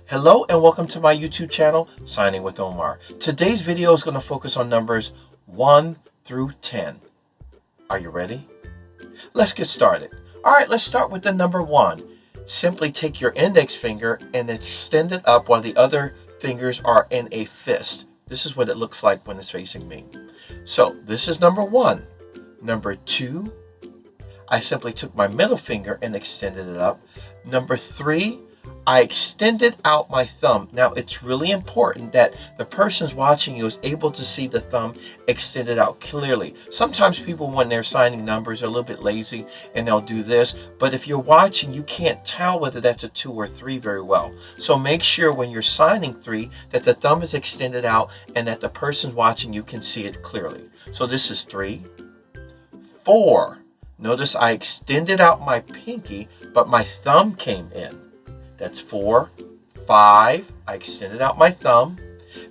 Hello and welcome to my YouTube channel, Signing with Omar. Today's video is going to focus on numbers 1 through 10. Are you ready? Let's get started. Alright, let's start with the number 1. Simply take your index finger and extend it up while the other fingers are in a fist. This is what it looks like when it's facing me. So this is number 1. Number 2, I simply took my middle finger and extended it up. Number 3, I extended out my thumb. Now, it's really important that the person's watching you is able to see the thumb extended out clearly. Sometimes people, when they're signing numbers, are a little bit lazy and they'll do this. But if you're watching, you can't tell whether that's a 2 or 3 very well. So make sure when you're signing 3 that the thumb is extended out and that the person watching you can see it clearly. So this is 3. 4. Notice I extended out my pinky, but my thumb came in. That's 4. 5. I extended out my thumb.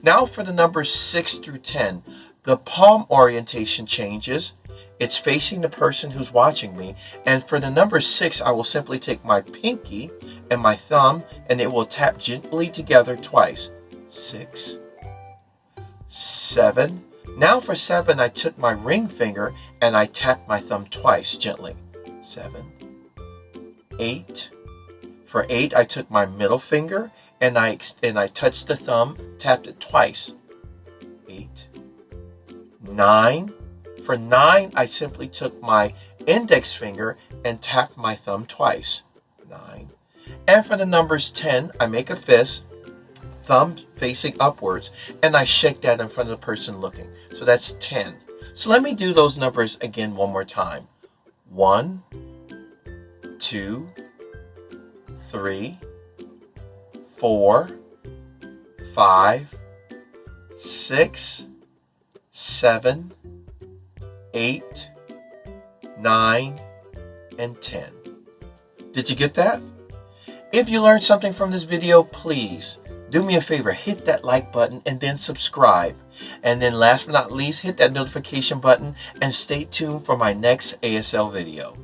Now for the numbers 6 through 10, the palm orientation changes. It's facing the person who's watching me. And for the number 6, I will simply take my pinky and my thumb, and it will tap gently together twice. 6. 7. Now for 7, I took my ring finger and I tapped my thumb twice gently. 7. 8. For 8, I took my middle finger and I touched the thumb, tapped it twice. 8. 9. For 9, I simply took my index finger and tapped my thumb twice. 9. And for the numbers 10, I make a fist, thumb facing upwards, and I shake that in front of the person looking. So that's 10. So let me do those numbers again one more time. 1, 2, 3, 4, 5, 6, 7, 8, 9, and 10. Did you get that? If you learned something from this video, please do me a favor, hit that like button and then subscribe. And then last but not least, hit that notification button and stay tuned for my next ASL video.